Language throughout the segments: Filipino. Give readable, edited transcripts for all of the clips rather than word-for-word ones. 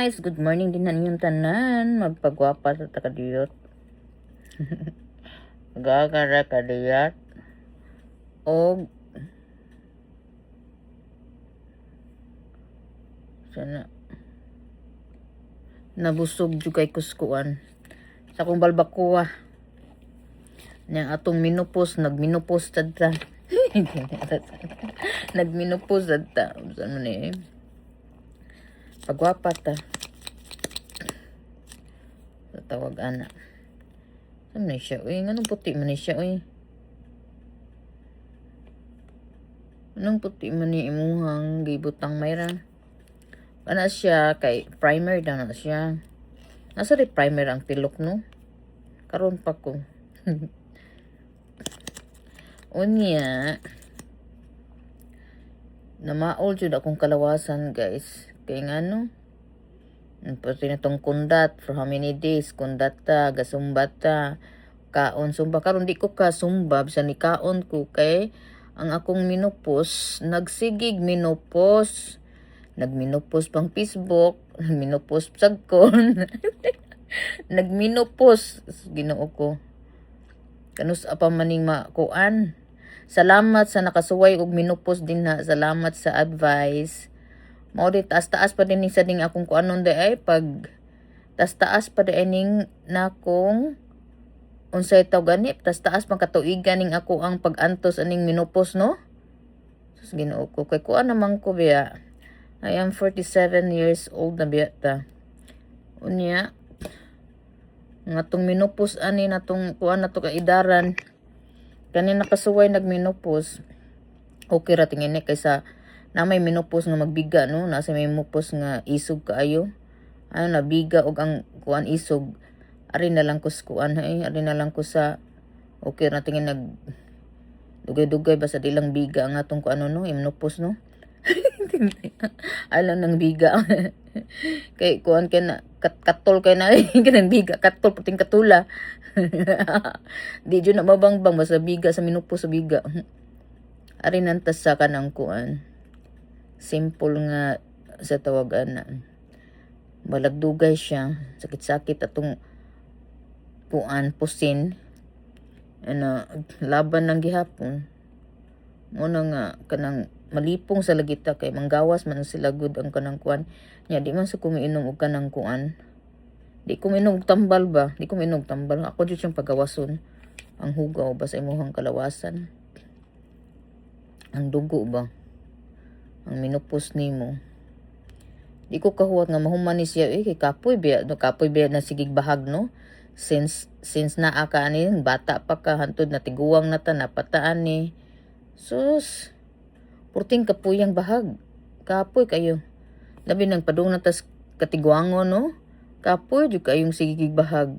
guys, good morning din na inyong tanan. Magpagwapa sa takadiyot. Gagara kadiyat. O sana nabusog jud kay kuskuan sa akong balbakuwa. Nang atong minupos, nagminupos tadta. Nagminupos tadta. Saan mo ni pagwapa ta. Sa tawag ana. Saan na siya? Uy, anong puti man ni siya? Uy. Anong puti man ni imuhang gibutang mayra? Ano siya? Kay primer daw na siya. Nasa rin primer ang tilok, no? Karon pa ko. Unya. Namaol jud akong kalawasan, guys. Kaya nga, no? Pati na tong kundat. For how many days? Kundat ta. Gasumbat ta. Kaon sumba. Karon di ko kasumba. Bisa ni kaon ko. Kay ang akong minupos. Nagsigig minupos. Nagminupos pang Facebook. Nagminupos sagkon. Nagminupos. Ginoo ko. Kanus apa maning makuan. Salamat sa nakasuway og minupos din na. Salamat sa advice. Mao di taas-taas pa din sa ding akong kuanon de ay pag taas-taas pa din ning nakong unsay taw gani taas-taas pang katuigan ning ako ang pag-antos aning minupos, no? Sus Ginoo ko kay kuan naman ko biya. I am 47 years old na biya ta. Unya nga tong minupos ani natong kuan nato ka idaran. Kani nakasuway nagminupos. Okay ra tingin ni kaysa na may minupos nga magbiga, no? Nasa may minupos nga isog kaayo. Ano na biga og ang kuan isog. Ari na lang ko sa kuan hay, ari na lang ko sa okay ra tingin nag dugay-dugay basta di lang biga ang atong kuan no, minupos, no? Alam nang biga. Kay kuan kay na katol kay na kanang biga katol puting katula. Di jud na mabangbang basta biga sa minupos sa biga. Ari nantas sa kanang kuan. Simple nga sa tawagan na. Balagdugay siya. Sakit-sakit atong kuan pusin. Ano, laban ng gihapon. Muna nga kanang malipong sa lagita kay manggawas man sila good ang kanang kuan. Nya di man sa kumiinom og kanang kuan. Di ko minog tambal ba? Di ko minog tambal. Ako jud siyang pagawason. Ang hugaw ba sa imuhang kalawasan? Ang dugo ba? Ang minupos nimo. Di ko kahuwat nga mahuman ni siya kay kapoy biya, no kapoy biya na sigig bahag, no. Since naa ka ani bata pa ka hantod na tiguwang na ta napataan ni. Sus. Purting kapuyang bahag. Kapoy kayo. Labi nang padung na tas katiguangon, no. Kapoy jud kayong sigig bahag.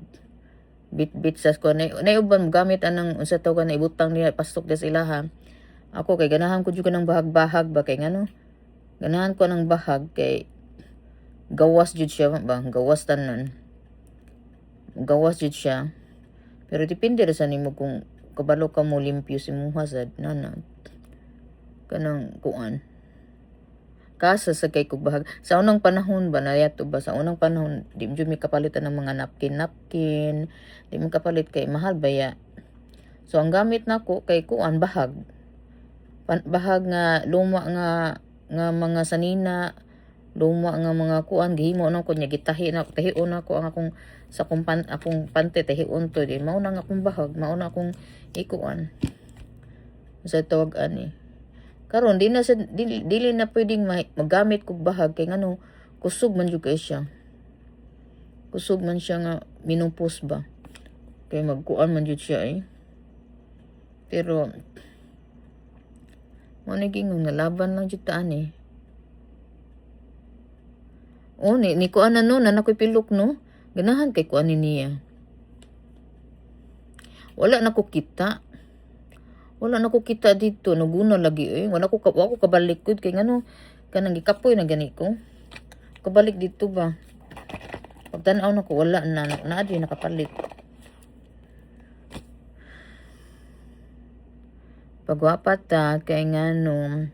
Bit sa ko na uban gamit anang unsa taw ka na ibutang niya pastok des ilaha. Ako kay ganahan ko jud kanang bahag-bahag ba kay ngano. Ganahan ko ng bahag kay gawas jud siya ba, gawas tanan. Gawas jud siya. Pero depende ra sa nimo kung kabalo ka mo limpyo si mo hasad nana. Kanang kuan. Kasa sa kay kog bahag. Sa unang panahon ba na yato ba sa unang panahon di jud mi kapalitan ng mga napkin. Di mo kapalit kay mahal baya. So ang gamit nako kay kuan bahag. Bahag nga luma nga mga sanina, luma nga mga kuan gihimo na ko nya gitahi na tahion ako ang akong sa akong pante tahion to di mao na nga akong bahag, mao na akong ikuan. Sa tawag ani. Karon di dili na pwedeng magamit kog bahag kay ngano kusog man jud kay siya. Kusog man siya nga minupos ba. Kay magkuan man jud siya Pero mo naging nalaban lang jud taan O ni kuan na no nakoy pilok no. Ganahan kay kuan niya. Wala na ko kita. Wala na ko kita dito naguna lagi Wala ko kabalik gud kay ngano kanang gikapoy na gani ko. Kabalik dito ba. Pagtan-aw na ko wala na di nakapalit. Pagwapat ta kay ngano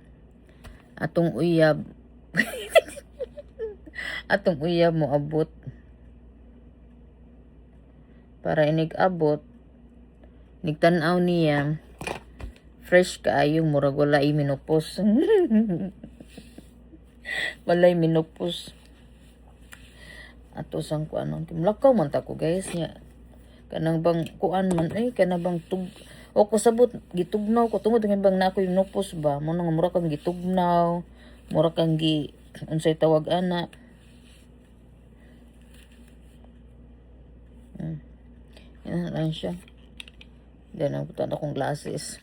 atong uyab Atong uyab mo abot. Para inig abot, nigtanaw niya, fresh kaayong murag wala minupos. Walay minupos. Ato sang kuanon. Lakaw man ta ko guys nya. Kanang bang kuan man kanang bang o ko sabot gitugnaw ko tungod nga bang nako yung nupos ba mo nang mura kang gitugnaw mura kang unsay tawag ana yan lang siya dan ang putan akong glasses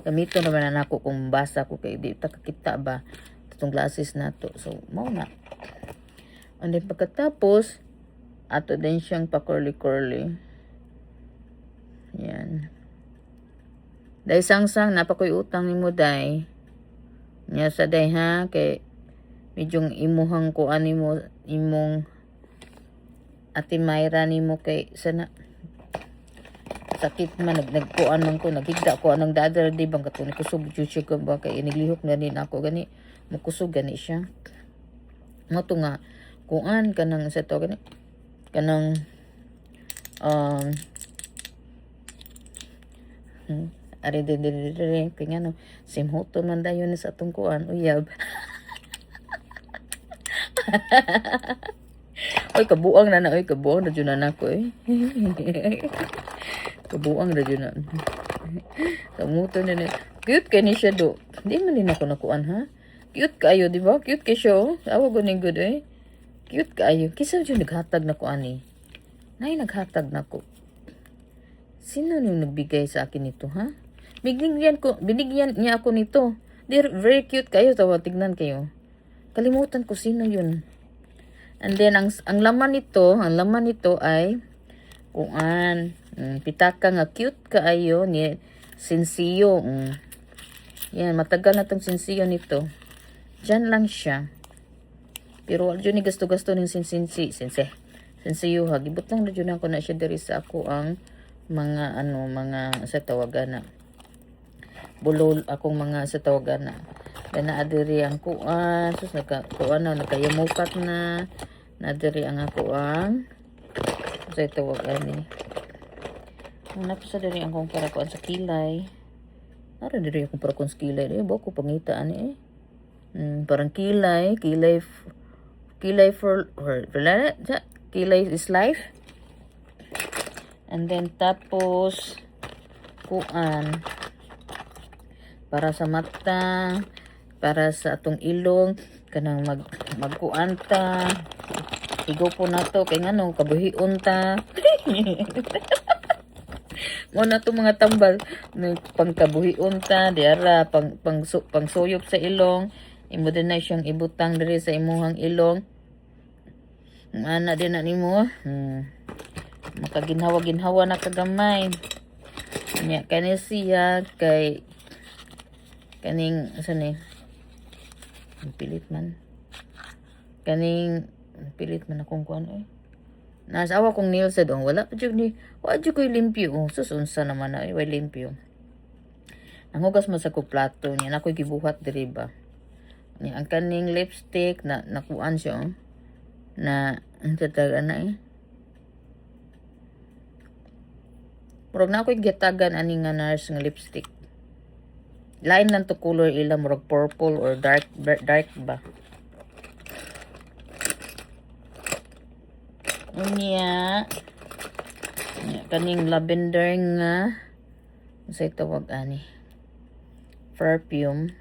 gamito naman na nako kung basa ko kay di ta kakita ba itong glasses nato so mao na and then pagkatapos ato din siyang pa curly yan. Day sang-sang napakoy utang nimo day. Nya sa day ha kay medyong imuhang kuan nimo imong Ate Myra nimo kay sana sakit man nagkuan man ko naghigda ko anong dadar di bang katong kusog juju ko ba kay iniglihok na din ako gani mukusog gani siya. Mo to nga kuan kanang sa to gani kanang ari dire kay ngano simhoto man dayon sa atong kuan uyab. Oy kabuang na oy kabuang na jud na nako kabuang na jud na. Kamuto na cute kay ni siya do. Di man din ako nakuan ha. Cute kaayo di ba? Cute kay siya oh. Awa guning good Cute kaayo. Kisa jud naghatag nako ani. Nay naghatag nako. Sino nung nagbigay sa akin nito ha? Binigyan niya ako nito. They're very cute kayo. Tawa, tignan kayo. Kalimutan ko sino yun. And then, ang laman nito ay, pitaka nga cute kaayo ni Sinsiyo. Yan, matagal na tong Sinsiyo nito. Diyan lang siya. Pero, wala ni gasto-gasto ng Sinsiyo ha. Gibutang na dyan ako na siya dari sa ako ang mga sa tawagan na bulol akong mga sa tawagan na naadiri ang kuan sus kuan na nakayamukat na naadiri ang ako ang sa tawagan ni napasa diri ang kong para kuan sa kilay ara diri akong para kuan sa kilay ba ko pangitaan parang kilay for kilay is life. And then tapos kuan para sa mata, para sa atong ilong kanang magkuan ta. Igo po nato kay ngano kabuhion ta. Mo na to mga tambal pangkabuhion ta diara pangsuyop sa ilong. Imo din na siyang ibutang diri sa imuhang ilong. Ana din na nimo. Makaginhawa-ginhawa na kagamay. Nya kani siya kay kaning asa pilit man akong kuan nasawa kong nails sa dong wala jud ko limpyo susunsa naman na way limpyo nanghugas man sa ko plato nya nakoy gibuhat diri ba nya ang kaning lipstick na nakuan siya na ang tataga na murag na ako'y gitagan ani nga nurse nga lipstick. Lain lang to color ila murag purple or dark ba. Unya kaning lavender nga say tawag ani perfume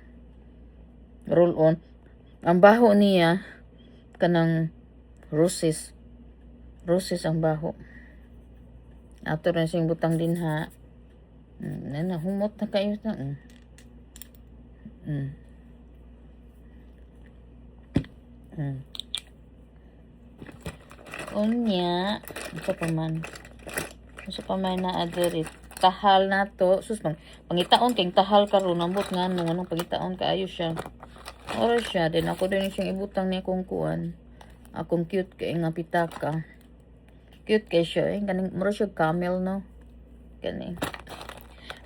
roll on ang baho niya kanang roses ang baho. Ato rin siyang butang din ha. Humot na kayo na. Unya. Ito pa man na aderit. Tahal na to. Sus, pangitaon kayong tahal karon ambot nga anong pangitaon kaayo siya. Ora siya. Then ako din siyang ibutang niya kung kuan. Akong cute kay nga pitaka. Cute kay siya kaning mura siya camel no kani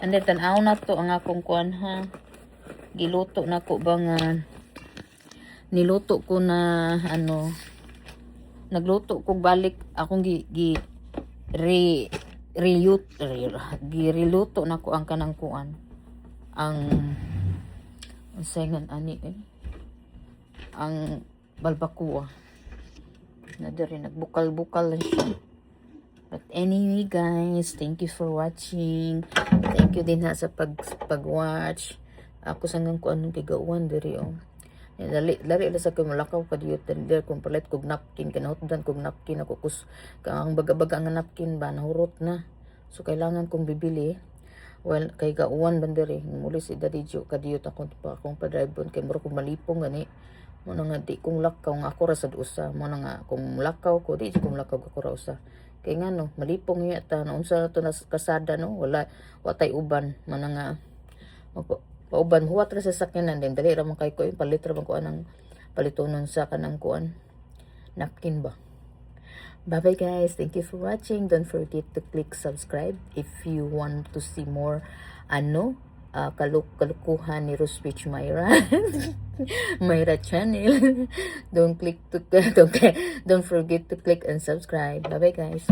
and then tanaw na to ang akong kuan ha giluto na ko ba nga niluto ko na nagluto kog balik akong gi re gireluto na ko ang kanang kuan ang sayngan ani ang balbacoa na diri nagbukal-bukal lang siya. But anyway guys, thank you for watching. Thank you din ha sa pag-watch. Ako sanggang ko anong tigauan diri Lari la sa ko malakaw ka diyo tender kung palit kog napkin kanahutdan kog napkin ako kus ang baga-baga nga napkin ba nahurot na. So kailangan kong bibili. Well, kay gauwan bandere muli si Daddy Jo kadiyot akong pa-drive kay mura kong malipong gani. Mo nga di kong lakaw nga ako ra sad usa. Mo nga kung lakaw ko di kong lakaw ako ra usa. Kay nga no malipong yata na unsa na to na kasada no wala watay uban man nga pauban huwat ra sa sakyanan din dali ra man kay ko palit ra man ko anang palitonon sa kanang kuan napkin ba. Bye bye guys, thank you for watching. Don't forget to click subscribe if you want to see more kalukuhan ni Roswitch Myra Myra channel. Don't forget to click and subscribe. Bye bye guys.